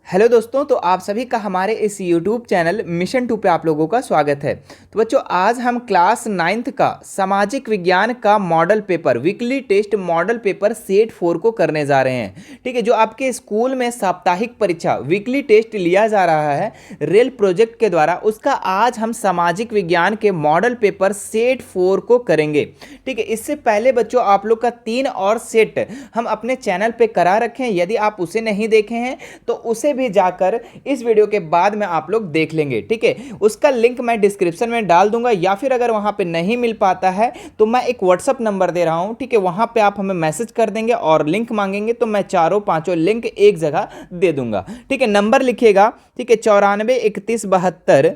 Hello दोस्तों, तो आप सभी का हमारे इस YouTube चैनल मिशन 2 पे आप लोगों का स्वागत है। तो बच्चों, आज हम क्लास 9th का सामाजिक विज्ञान का model paper weekly test model paper set 4 को करने जा रहे हैं। ठीक है, जो आपके स्कूल में साप्ताहिक परीक्षा वीकली टेस्ट लिया जा रहा है रेल प्रोजेक्ट के द्वारा, उसका आज हम सामाजिक विज्ञान के मॉडल पेपर सेट 4 को करेंगे। ठीक है, इससे पहले बच्चों आप लोग का 3 और सेट हम अपने चैनल पे करा रखे हैं। यदि आप उसे नहीं देखे हैं तो उसे भी जाकर इस वीडियो के बाद में आप लोग देख लेंगे। ठीक है, उसका लिंक मैं डिस्क्रिप्शन में डाल दूंगा, या फिर अगर वहां पे नहीं मिल पाता है तो मैं एक व्हाट्सअप नंबर दे रहा हूं। ठीक है, वहां पे आप हमें मैसेज कर देंगे और लिंक मांगेंगे तो मैं चारों पांचों लिंक एक जगह दे दूंगा। ठीक है, नंबर लिखिएगा। ठीक है, 94 31 72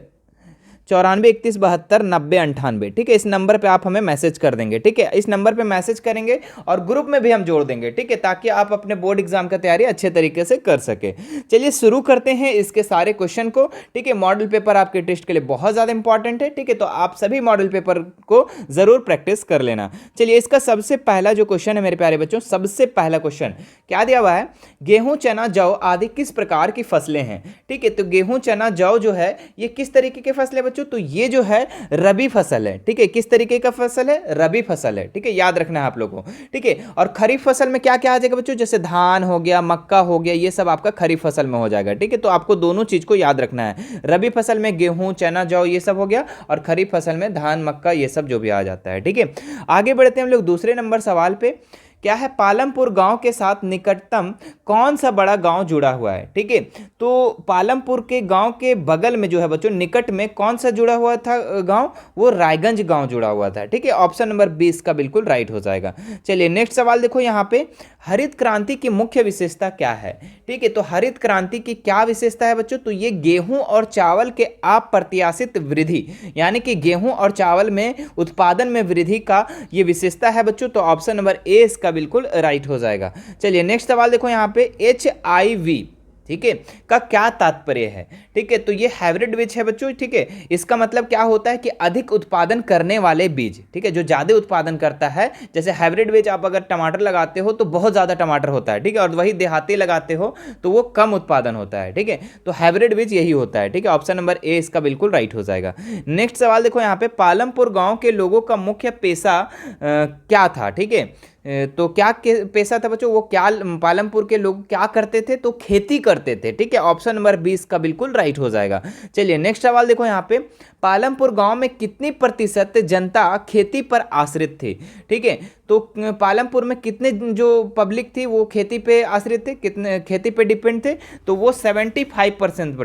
ठीक है, इस नंबर पे आप हमें मैसेज कर देंगे। ठीक है, इस नंबर पे मैसेज करेंगे और ग्रुप में भी हम जोड़ देंगे। ठीक है, ताकि आप अपने बोर्ड एग्जाम का तैयारी अच्छे तरीके से कर सके। चलिए शुरू करते हैं इसके सारे क्वेश्चन को। ठीक है, मॉडल पेपर आपके टेस्ट के लिए बहुत ज़्यादा इंपॉर्टेंट है। ठीक है, तो आप सभी मॉडल पेपर को ज़रूर प्रैक्टिस कर लेना। चलिए, इसका सबसे पहला जो क्वेश्चन है मेरे प्यारे बच्चों, सबसे पहला क्वेश्चन क्या दिया हुआ है? गेहूं, चना, जौ आदि किस प्रकार की फसलें हैं? ठीक है, तो गेहूं, चना, जौ जो है ये किस तरीके के फसल है बच्चों? तो ये जो है रबी फसल है। ठीक है, किस तरीके का फसल है? रबी फसल है। ठीक है, याद रखना है आप लोगों को। ठीक है, और खरीफ फसल में क्या क्या आ जाएगा बच्चों? जैसे धान हो गया, मक्का हो गया, ये सब आपका खरीफ फसल में हो जाएगा। ठीक है, तो आपको दोनों चीज को याद रखना है। रबी फसल में गेहूं, चना, जौ ये सब हो गया, और खरीफ फसल में धान, मक्का ये सब जो भी आ जाता है। ठीक है, आगे बढ़ते हैं हम लोग दूसरे नंबर सवाल पे। क्या है? पालमपुर गांव के साथ निकटतम कौन सा बड़ा गांव जुड़ा हुआ है? ठीक है, तो पालमपुर के गांव के बगल में जो है बच्चों, निकट में कौन सा जुड़ा हुआ था गांव? वो रायगंज गांव जुड़ा हुआ था। ठीक है, ऑप्शन नंबर 20 का बिल्कुल राइट हो जाएगा। चलिए नेक्स्ट सवाल देखो यहाँ पे, हरित क्रांति की मुख्य विशेषता क्या है? ठीक है, तो हरित क्रांति की क्या विशेषता है बच्चों? तो ये गेहूं और चावल के अप्रत्याशित वृद्धि, यानी कि गेहूं और चावल में उत्पादन में वृद्धि का ये विशेषता है बच्चों। तो ऑप्शन नंबर ए इसका बिल्कुल राइट हो जाएगा। चलिए नेक्स्ट सवाल देखो यहाँ पे, HIV, ठीक है, का क्या तात्पर्य है? ठीक है, तो ये हाइब्रिड बीज है बच्चों। ठीक है, इसका मतलब क्या होता है कि अधिक उत्पादन करने वाले बीज। ठीक है, जो ज्यादा उत्पादन करता है। जैसे हाइब्रिड बीज आप अगर टमाटर लगाते हो तो बहुत ज्यादा टमाटर होता है। ठीक है, और वही देहाती लगाते हो तो वो कम उत्पादन होता है। ठीक है, तो हाइब्रिड बीज यही होता है। ठीक है, ऑप्शन नंबर ए इसका बिल्कुल राइट हो जाएगा। नेक्स्ट सवाल देखो यहाँ पे, पालमपुर गांव के लोगों का मुख्य पेशा क्या था? ठीक है, तो क्या पेशा था बच्चों? वो क्या पालमपुर के लोग क्या करते थे? तो खेती करते थे। ठीक है, ऑप्शन नंबर 20 का बिल्कुल राइट हो जाएगा। चलिए नेक्स्ट सवाल देखो यहाँ पे, पालमपुर गांव में कितनी प्रतिशत जनता खेती पर आश्रित थी? ठीक है, तो पालमपुर में कितने जो पब्लिक थी वो खेती पे आश्रित थे, कितने खेती पे डिपेंड थे? तो वो 75%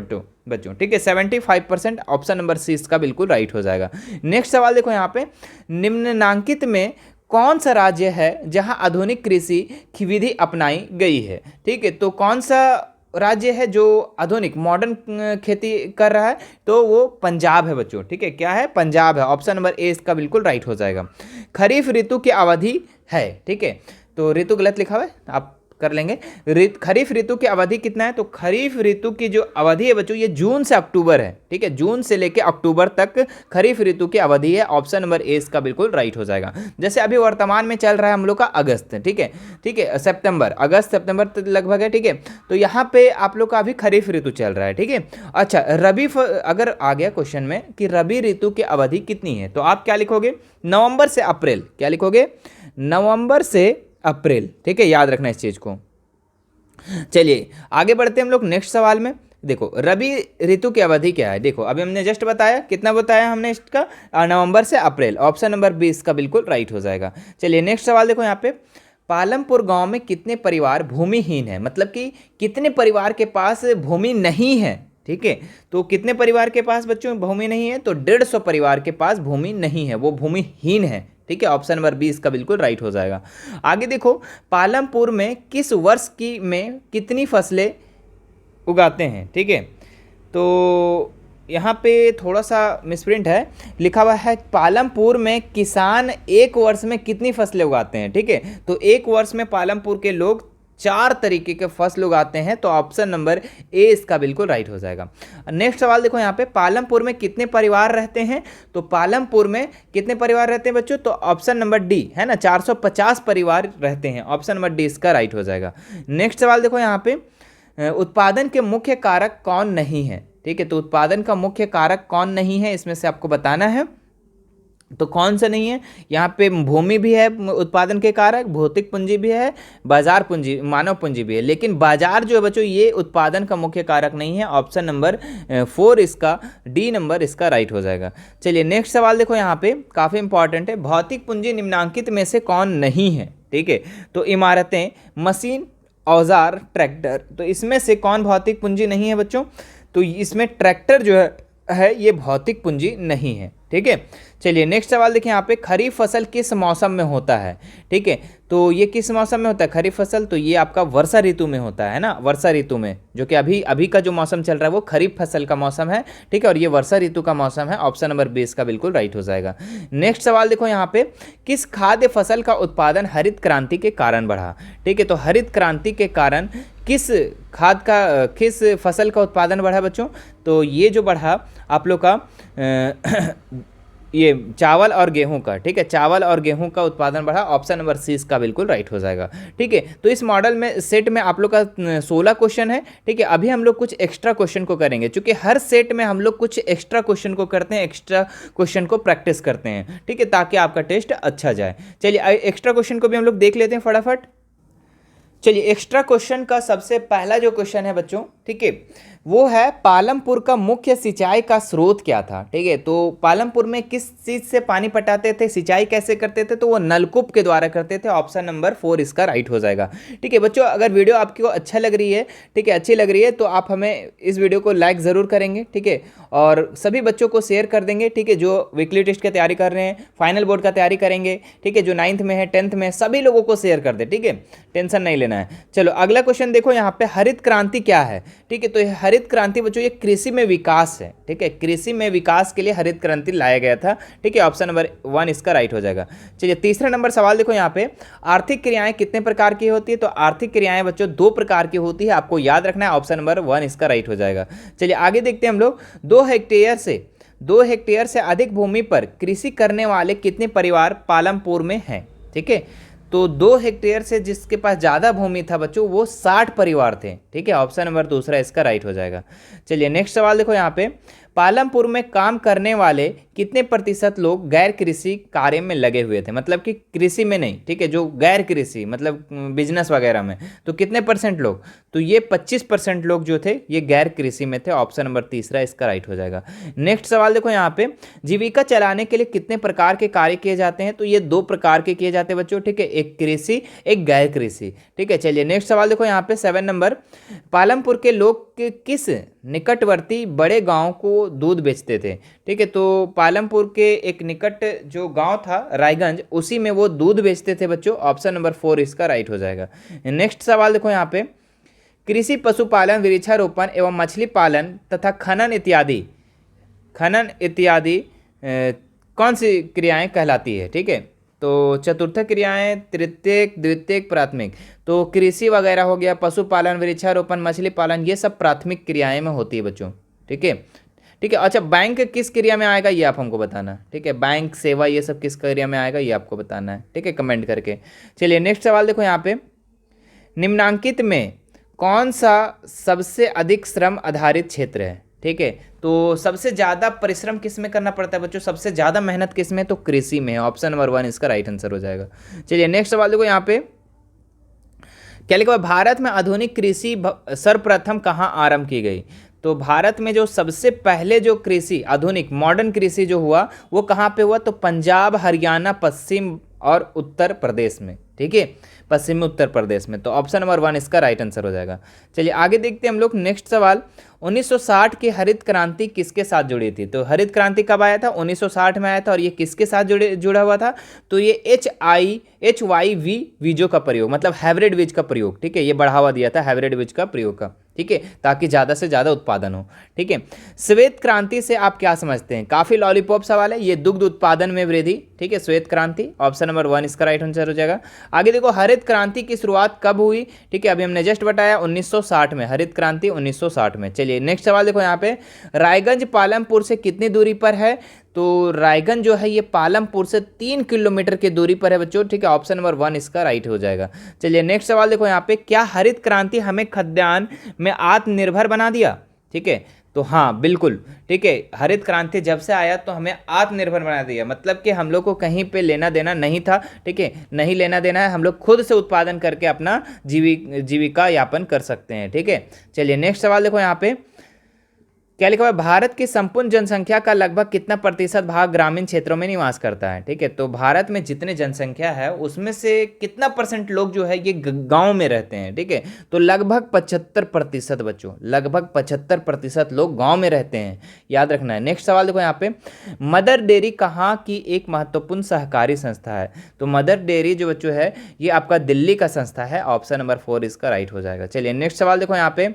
बच्चों। ठीक है, 75%, ऑप्शन नंबर सी इसका बिल्कुल राइट हो जाएगा। नेक्स्ट सवाल देखो यहाँ पे, निम्नलिखित में कौन सा राज्य है जहां आधुनिक कृषि की विधि अपनाई गई है? ठीक है, तो कौन सा राज्य है जो आधुनिक मॉडर्न खेती कर रहा है? तो वो पंजाब है बच्चों। ठीक है, क्या है? पंजाब है। ऑप्शन नंबर ए इसका बिल्कुल राइट हो जाएगा। खरीफ ऋतु की अवधि है। ठीक है, तो ऋतु गलत लिखा हुआ है, आप कर लेंगे। खरीफ ऋतु की अवधि कितना है? तो खरीफ ऋतु की जो अवधि है बच्चों, ये जून से अक्टूबर है। ठीक है, जून से लेकर अक्टूबर तक खरीफ ऋतु की अवधि है। ऑप्शन नंबर ए इसका बिल्कुल राइट हो जाएगा। जैसे अभी वर्तमान में चल रहा है हम लोग का अगस्त। ठीक है, ठीक है, सितंबर, अगस्त सितंबर तक लगभग है। ठीक है, तो यहाँ पे आप लोग का अभी खरीफ ऋतु चल रहा है। ठीक है, अच्छा, अगर आ गया क्वेश्चन में कि रबी ऋतु की अवधि कितनी है, तो आप क्या लिखोगे? नवंबर से अप्रैल। क्या लिखोगे? नवंबर से अप्रैल। ठीक है, याद रखना इस चीज को। चलिए आगे बढ़ते हैं हम लोग नेक्स्ट सवाल में। देखो, रबी ऋतु की अवधि क्या है? देखो, अभी हमने जस्ट बताया, कितना बताया हमने इसका? नवंबर से अप्रैल। ऑप्शन नंबर 20 का बिल्कुल राइट हो जाएगा। चलिए नेक्स्ट सवाल देखो यहाँ पे, पालमपुर गांव में कितने परिवार भूमिहीन है? मतलब कि कितने परिवार के पास भूमि नहीं है? ठीक है, तो कितने परिवार के पास बच्चों भूमि नहीं है? तो 150 परिवार के पास भूमि नहीं है, वो भूमिहीन है। ठीक है, ऑप्शन नंबर 20 का बिल्कुल राइट हो जाएगा। आगे देखो, पालमपुर में किस वर्ष की में कितनी फसलें उगाते हैं? ठीक है, तो यहाँ पे थोड़ा सा मिसप्रिंट है, लिखा हुआ है पालमपुर में किसान एक वर्ष में कितनी फसलें उगाते हैं। ठीक है, तो एक वर्ष में पालमपुर के लोग 4 तरीके के फसल उगाते हैं। तो ऑप्शन नंबर ए इसका बिल्कुल राइट हो जाएगा। नेक्स्ट सवाल देखो यहाँ पे, पालमपुर में कितने परिवार रहते हैं? तो पालमपुर में कितने परिवार रहते हैं बच्चों? तो ऑप्शन नंबर डी है ना, 450 परिवार रहते हैं। ऑप्शन नंबर डी इसका राइट हो जाएगा। नेक्स्ट सवाल देखो यहाँ पे, उत्पादन के मुख्य कारक कौन नहीं है। ठीक है, तो उत्पादन का मुख्य कारक कौन नहीं है इसमें से आपको बताना है। तो कौन सा नहीं है, यहाँ पे भूमि भी है उत्पादन के कारक, भौतिक पूंजी भी है, बाजार पूंजी मानव पूंजी भी है, लेकिन बाजार जो है बच्चों ये उत्पादन का मुख्य कारक नहीं है। ऑप्शन नंबर 4 इसका, डी नंबर इसका राइट हो जाएगा। चलिए नेक्स्ट सवाल देखो, यहाँ पे काफ़ी इंपॉर्टेंट है, भौतिक पूंजी निम्नांकित में से कौन नहीं है। ठीक है, तो इमारतें, मशीन, औजार, ट्रैक्टर, तो इसमें से कौन भौतिक पूंजी नहीं है बच्चों। तो इसमें ट्रैक्टर जो है ये भौतिक पूंजी नहीं है। ठीक है, चलिए नेक्स्ट सवाल देखिए, यहाँ पे खरीफ फसल किस मौसम में होता है। ठीक है, तो ये किस मौसम में होता है खरीफ फसल, तो ये आपका वर्षा ऋतु में होता है ना, वर्षा ऋतु में, जो कि अभी का जो मौसम चल रहा है वो खरीफ फसल का मौसम है। ठीक है, और ये वर्षा ऋतु का मौसम है। ऑप्शन नंबर 20 का बिल्कुल राइट हो जाएगा। नेक्स्ट सवाल देखो, यहाँ पे किस खाद्य फसल का उत्पादन हरित क्रांति के कारण बढ़ा। ठीक है, तो हरित क्रांति के कारण किस किस फसल का उत्पादन बढ़ा बच्चों, तो ये जो बढ़ा आप लोग का ये चावल और गेहूं का। ठीक है, चावल और गेहूं का उत्पादन बढ़ा। ऑप्शन नंबर सी इसका बिल्कुल राइट हो जाएगा। ठीक है, तो इस मॉडल में सेट में आप लोग का 16 क्वेश्चन है। ठीक है, अभी हम लोग कुछ एक्स्ट्रा क्वेश्चन को करेंगे, क्योंकि हर सेट में हम लोग कुछ एक्स्ट्रा क्वेश्चन को करते हैं, एक्स्ट्रा क्वेश्चन को प्रैक्टिस करते हैं। ठीक है, ताकि आपका टेस्ट अच्छा जाए। चलिए एक्स्ट्रा क्वेश्चन को भी हम लोग देख लेते हैं फटाफट। चलिए एक्स्ट्रा क्वेश्चन का सबसे पहला जो क्वेश्चन है बच्चों, ठीक है, वो है पालमपुर का मुख्य सिंचाई का स्रोत क्या था। ठीक है, तो पालमपुर में किस चीज़ से पानी पटाते थे, सिंचाई कैसे करते थे, तो वो नलकूप के द्वारा करते थे। ऑप्शन नंबर 4 इसका राइट हो जाएगा। ठीक है बच्चों, अगर वीडियो आपको अच्छा लग रही है, ठीक है, अच्छी लग रही है, तो आप हमें इस वीडियो को लाइक ज़रूर करेंगे। ठीक है, और सभी बच्चों को शेयर कर देंगे। ठीक है, जो वीकली टेस्ट की तैयारी कर रहे हैं, फाइनल बोर्ड का तैयारी करेंगे, ठीक है, जो 9th में है, 10th में, सभी लोगों को शेयर कर दे। ठीक है, टेंशन नहीं लेना है। चलो अगला क्वेश्चन देखो, यहाँ पे हरित क्रांति क्या है। ठीक है, तो हरित क्रांति बच्चों ये कृषि में विकास है। ठीक है, कृषि में विकास के लिए हरित क्रांति लाया गया था। ठीक है, ऑप्शन नंबर 1 इसका राइट हो जाएगा। चलिए तीसरा नंबर सवाल देखो, यहाँ पे आर्थिक क्रियाएं कितने प्रकार की होती है, तो आर्थिक क्रियाएं बच्चों 2 प्रकार की होती है, आपको याद रखना है। ऑप्शन नंबर 1 इसका राइट हो जाएगा। चलिए आगे देखते हैं हम लोग, 2 हेक्टेयर से अधिक भूमि पर कृषि करने वाले कितने परिवार पालमपुर में हैं। ठीक है, तो 2 हेक्टेयर से जिसके पास ज़्यादा भूमि था बच्चों वो 60 परिवार थे। ठीक है, ऑप्शन नंबर 2 इसका राइट हो जाएगा। चलिए नेक्स्ट सवाल देखो, यहाँ पे पालमपुर में काम करने वाले कितने प्रतिशत लोग गैर कृषि कार्य में लगे हुए थे, मतलब कि कृषि में नहीं। ठीक है, जो गैर कृषि मतलब बिजनेस वगैरह में, तो कितने % लोग, तो ये 25% लोग जो थे ये गैर कृषि में थे। ऑप्शन नंबर 3 इसका राइट हो जाएगा। नेक्स्ट सवाल देखो, यहाँ पे जीविका चलाने के लिए कितने प्रकार के कार्य किए जाते हैं, तो ये 2 प्रकार के किए जाते हैं बच्चों। ठीक है, एक कृषि, एक गैर कृषि। ठीक है, चलिए नेक्स्ट सवाल देखो, यहाँ पे 7 नंबर, पालमपुर के लोग किस निकटवर्ती बड़े गांव को दूध बेचते थे। ठीक है, तो पालमपुर के एक निकट जो गांव था रायगंज, उसी में वो दूध बेचते थे बच्चों। ऑप्शन नंबर 4 इसका राइट हो जाएगा। नेक्स्ट सवाल देखो, यहाँ पे कृषि, पशुपालन, वृक्षारोपण एवं मछली पालन तथा खनन इत्यादि कौन सी क्रियाएं कहलाती है। ठीक है, तो चतुर्थ क्रियाएं, तृतीयक, द्वितीयक, प्राथमिक, तो कृषि वगैरह हो गया, पशुपालन, वृक्षारोपण, मछली पालन, ये सब प्राथमिक क्रियाएं में होती है बच्चों। ठीक है, ठीक है, अच्छा बैंक किस क्रिया में आएगा ये आप हमको बताना। ठीक है, बैंक, सेवा, ये सब किस क्रिया में आएगा ये आपको बताना है। ठीक है, कमेंट करके। चलिए नेक्स्ट सवाल देखो, यहाँ पे निम्नांकित में कौन सा सबसे अधिक श्रम आधारित क्षेत्र है। ठीक है, तो सबसे ज़्यादा परिश्रम किस में करना पड़ता है बच्चों, सबसे ज़्यादा मेहनत किस में, तो कृषि में है। ऑप्शन नंबर 1 इसका राइट आंसर हो जाएगा। चलिए नेक्स्ट सवाल देखो, यहाँ पे क्या लिखा हुआ, भारत में आधुनिक कृषि सर्वप्रथम कहाँ आरंभ की गई। तो भारत में जो सबसे पहले जो कृषि, आधुनिक मॉडर्न कृषि जो हुआ वो कहाँ पे हुआ, तो पंजाब, हरियाणा, पश्चिम और उत्तर प्रदेश में। ठीक है, पश्चिमी उत्तर प्रदेश में। तो ऑप्शन नंबर 1 इसका राइट आंसर हो जाएगा। चलिए आगे देखते हैं हम लोग। नेक्स्ट सवाल, 1960 की हरित क्रांति किसके साथ जुड़ी थी। तो हरित क्रांति कब आया था, 1960 में आया था, और ये किसके साथ जुड़ा हुआ था, तो ये HYV बीजों का प्रयोग, मतलब हाइब्रिड बीज का प्रयोग। ठीक है, ये बढ़ावा दिया था हाइब्रिड बीज का प्रयोग का। ठीक है, ताकि ज़्यादा से ज़्यादा उत्पादन हो। ठीक है, श्वेत क्रांति से आप क्या समझते हैं, काफ़ी लॉलीपॉप सवाल है ये, दुग्ध उत्पादन में वृद्धि। ठीक है, श्वेत क्रांति, ऑप्शन नंबर 1 इसका राइट आंसर हो जाएगा। आगे देखो, हरित क्रांति की शुरुआत कब हुई। ठीक है, अभी हमने जस्ट बताया 1960 में, हरित क्रांति 1960 में। चलिए नेक्स्ट सवाल देखो, यहाँ पे रायगंज पालमपुर से कितनी दूरी पर है, तो रायगंज जो है ये पालमपुर से 3 किलोमीटर की दूरी पर है बच्चों, ठीक है। ऑप्शन नंबर 1 इसका राइट हो जाएगा। चलिए नेक्स्ट सवाल देखो यहाँ पे, क्या हरित क्रांति हमें खाद्यान्न में आत्मनिर्भर बना दिया? ठीक है, तो हाँ बिल्कुल, ठीक है। हरित क्रांति जब से आया तो हमें आत्मनिर्भर बना दिया, मतलब कि हम लोग को कहीं पे लेना देना नहीं था, ठीक है, नहीं लेना देना है, हम लोग खुद से उत्पादन करके अपना जीविका यापन कर सकते हैं, ठीक है। चलिए नेक्स्ट सवाल देखो यहाँ पे, क्या लिखा हुआ है, भारत की संपूर्ण जनसंख्या का लगभग कितना प्रतिशत भाग ग्रामीण क्षेत्रों में निवास करता है? ठीक है, तो भारत में जितने जनसंख्या है उसमें से कितना परसेंट लोग जो है ये गांव में रहते हैं? ठीक है, तो लगभग 75% बच्चों, लगभग 75% लोग गांव में रहते हैं, याद रखना है। नेक्स्ट सवाल देखो यहाँ पे, मदर डेयरी कहाँ की एक महत्वपूर्ण सहकारी संस्था है? तो मदर डेयरी जो बच्चों है ये आपका दिल्ली का संस्था है। ऑप्शन नंबर 4 इसका राइट हो जाएगा। चलिए नेक्स्ट सवाल देखो यहाँ पे,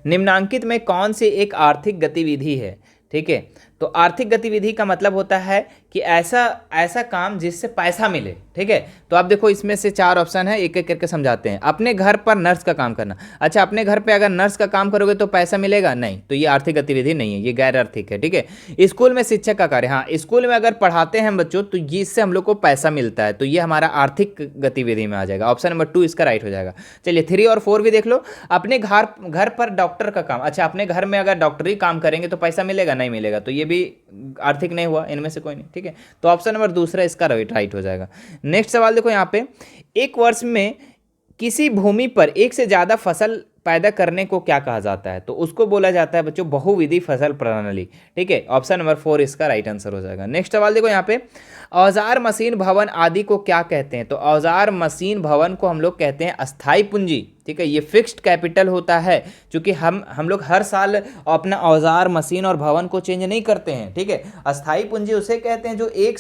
निम्नांकित में कौन सी एक आर्थिक गतिविधि है? ठीक है, तो आर्थिक गतिविधि का मतलब होता है कि ऐसा काम जिससे पैसा मिले, ठीक है। तो आप देखो इसमें से 4 ऑप्शन है, एक एक करके समझाते हैं। अपने घर पर नर्स का काम करना, अच्छा अपने घर पे अगर नर्स का काम करोगे तो पैसा मिलेगा? नहीं, तो ये आर्थिक गतिविधि नहीं है, ये गैर आर्थिक है, ठीक है। स्कूल में शिक्षक का कार्य, हाँ स्कूल में अगर पढ़ाते हैं बच्चों तो ये इससे हम लोग को पैसा मिलता है, तो ये हमारा आर्थिक गतिविधि में आ जाएगा। ऑप्शन नंबर 2 इसका राइट हो जाएगा। चलिए 3 और 4 भी देख लो, अपने घर पर डॉक्टर का काम, अच्छा अपने घर में अगर डॉक्टरी काम करेंगे तो पैसा मिलेगा? नहीं मिलेगा, तो ये भी आर्थिक नहीं हुआ, इनमें से कोई नहीं, ठीक है। तो ऑप्शन नंबर 2 इसका राइट हो जाएगा। नेक्स्ट सवाल देखो यहाँ पे, एक वर्ष में किसी भूमि पर एक से ज्यादा फसल पैदा करने को क्या कहा जाता है? तो उसको बोला जाता है बच्चों बहुविधि फसल प्रणाली, ठीक है। ऑप्शन नंबर 4 इसका राइट आंसर हो जाएगा। नेक्स्ट सवाल देखो यहाँ पे, औजार मशीन भवन आदि को क्या कहते हैं? तो औजार मशीन भवन को हम लोग कहते हैं अस्थाई पूंजी, ठीक है। ये फिक्स्ड कैपिटल होता है, क्योंकि हम लोग हर साल अपना औजार मशीन और भवन को चेंज नहीं करते हैं, ठीक है। अस्थाई पूंजी उसे कहते हैं जो एक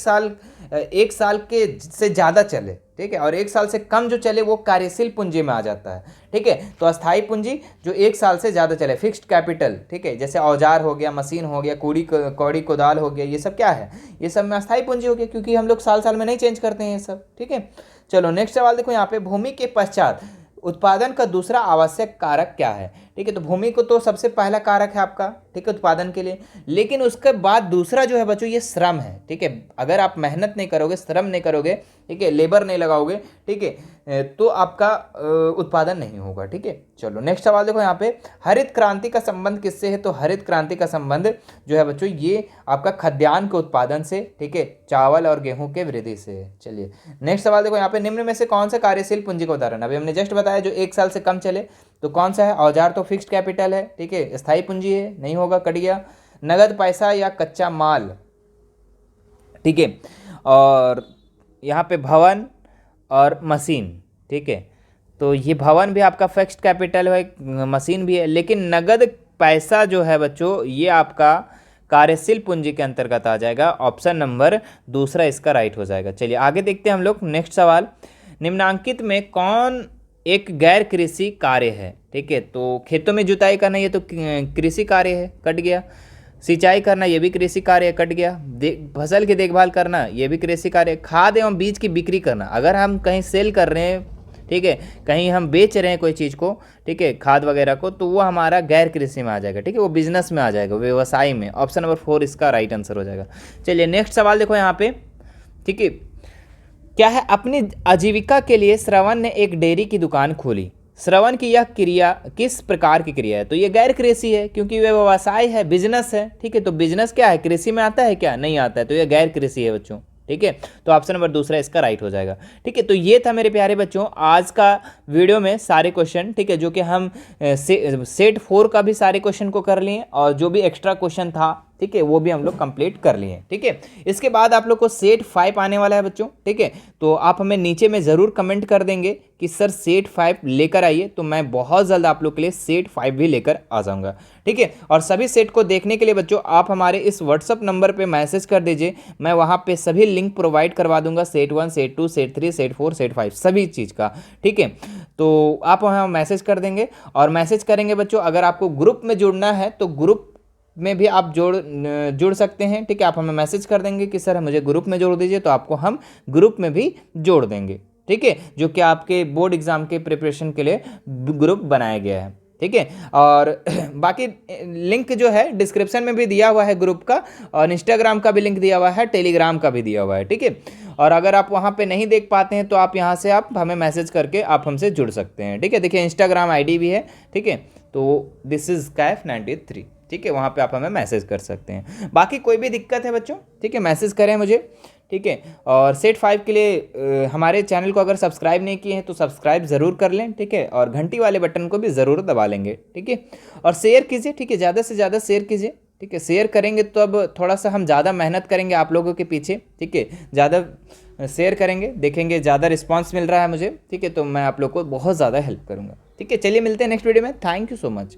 साल के से ज़्यादा चले, ठीक है, और 1 साल से कम जो चले वो कार्यशील पूंजी में आ जाता है, ठीक है। तो अस्थाई पूंजी जो 1 साल से ज़्यादा चले, फिक्स्ड कैपिटल, ठीक है, जैसे औजार हो गया, मशीन हो गया, कौड़ी कोदाल हो गया, ये सब क्या है? ये सब में अस्थाई पूंजी हो गया, क्योंकि हम लोग साल में नहीं चेंज करते हैं ये सब, ठीक है। चलो नेक्स्ट सवाल देखो यहाँ पे, भूमि के पश्चात उत्पादन का दूसरा आवश्यक कारक क्या है? ठीक है, तो भूमि को तो सबसे पहला कारक है आपका, ठीक है, उत्पादन के लिए, लेकिन उसके बाद दूसरा जो है बच्चों ये श्रम है, ठीक है। अगर आप मेहनत नहीं करोगे, श्रम नहीं करोगे, ठीक है, लेबर नहीं लगाओगे, ठीक है, तो आपका उत्पादन नहीं होगा, ठीक है। चलो नेक्स्ट सवाल देखो यहाँ पे, हरित क्रांति का संबंध किससे है? तो हरित क्रांति का संबंध जो है बच्चों ये आपका खाद्यान्न के उत्पादन से, ठीक है, चावल और गेहूं के वृद्धि से है। चलिए नेक्स्ट सवाल देखो यहाँ पे, निम्न में से कौन सा कार्यशील पूंजी का उदाहरण? अभी हमने जस्ट बताया जो 1 साल से कम चले, तो कौन सा है? औजार तो फिक्स्ड कैपिटल है, ठीक है, स्थायी पूंजी है, नहीं होगा, कट गया। नगद पैसा या कच्चा माल, ठीक है, और यहाँ पे भवन और मशीन, ठीक है, तो ये भवन भी आपका फिक्स्ड कैपिटल है, मशीन भी है, लेकिन नगद पैसा जो है बच्चों ये आपका कार्यशील पूंजी के अंतर्गत आ जाएगा। ऑप्शन नंबर 2 इसका राइट हो जाएगा। चलिए आगे देखते हैं हम लोग। नेक्स्ट सवाल, निम्नांकित में कौन एक गैर कृषि कार्य है? ठीक है, तो खेतों में जुताई करना ये तो कृषि कार्य है, कट गया। सिंचाई करना ये भी कृषि कार्य है, कट गया। फसल की देखभाल करना ये भी कृषि कार्य है। खाद एवं बीज की बिक्री करना, अगर हम कहीं सेल कर रहे हैं, ठीक है, कहीं हम बेच रहे हैं कोई चीज़ को, ठीक है, खाद वगैरह को, तो वो हमारा गैर कृषि में आ जाएगा, ठीक है, वो बिजनेस में आ जाएगा, व्यवसाय में। ऑप्शन नंबर 4 इसका राइट आंसर हो जाएगा। चलिए नेक्स्ट सवाल देखो यहाँ पे, ठीक है, क्या है, अपनी आजीविका के लिए श्रवण ने एक डेयरी की दुकान खोली। श्रवण की यह क्रिया किस प्रकार की क्रिया है? तो ये गैर कृषि है, क्योंकि वह व्यवसाय है, बिजनेस है, ठीक है। तो बिजनेस क्या है, कृषि में आता है क्या? नहीं आता है, तो ये गैर कृषि है बच्चों, ठीक है। तो ऑप्शन नंबर 2 इसका राइट हो जाएगा, ठीक है। तो ये था मेरे प्यारे बच्चों आज का वीडियो में सारे क्वेश्चन, ठीक है, जो कि हम सेट 4 का भी सारे क्वेश्चन को कर लिए, और जो भी एक्स्ट्रा क्वेश्चन था, ठीक है, वो भी हम लोग कंप्लीट कर लिए, ठीक है। इसके बाद आप लोग को सेट 5 आने वाला है बच्चों, ठीक है। तो आप हमें नीचे में ज़रूर कमेंट कर देंगे कि सर सेट 5 लेकर आइए, तो मैं बहुत जल्द आप लोग के लिए सेट 5 भी लेकर आ जाऊंगा, ठीक है। और सभी सेट को देखने के लिए बच्चों आप हमारे इस व्हाट्सअप नंबर पे मैसेज कर दीजिए, मैं वहाँ पे सभी लिंक प्रोवाइड करवा दूंगा, set 1, set 2, set 3, set 4, set 5 सभी चीज़ का, ठीक है। तो आप वहाँ मैसेज कर देंगे, और मैसेज करेंगे बच्चों, अगर आपको ग्रुप में जुड़ना है तो ग्रुप में भी आप जुड़ सकते हैं, ठीक है। आप हमें मैसेज कर देंगे कि सर मुझे ग्रुप में जोड़ दीजिए, तो आपको हम ग्रुप में भी जोड़ देंगे, ठीक है, जो कि आपके बोर्ड एग्जाम के प्रिपरेशन के लिए ग्रुप बनाया गया है। ठीक है। और बाकी लिंक जो है डिस्क्रिप्शन में भी दिया हुआ है ग्रुप का, और इंस्टाग्राम का भी लिंक दिया हुआ है, टेलीग्राम का भी दिया हुआ है, ठीक है। और अगर आप वहाँ पे नहीं देख पाते हैं तो आप यहाँ से आप हमें मैसेज करके आप हमसे जुड़ सकते हैं, ठीक है। देखिए इंस्टाग्राम आईडी भी है, ठीक है। तो दिस इज़ कैफ93, ठीक है, वहाँ पे आप हमें मैसेज कर सकते हैं। बाकी कोई भी दिक्कत है बच्चों, ठीक है, मैसेज करें मुझे, ठीक है। और सेट 5 के लिए हमारे चैनल को अगर सब्सक्राइब नहीं किए हैं तो सब्सक्राइब ज़रूर कर लें, ठीक है। और घंटी वाले बटन को भी ज़रूर दबा लेंगे, ठीक है। और शेयर कीजिए, ठीक है, ज़्यादा से ज़्यादा शेयर कीजिए, ठीक है। शेयर करेंगे तो अब थोड़ा सा हम ज़्यादा मेहनत करेंगे आप लोगों के पीछे, ठीक है। ज़्यादा शेयर करेंगे, देखेंगे ज़्यादा रिस्पॉन्स मिल रहा है मुझे, ठीक है, तो मैं आप लोग को बहुत ज़्यादा हेल्प करूँगा, ठीक है। चलिए मिलते हैं नेक्स्ट वीडियो में। Thank you so much.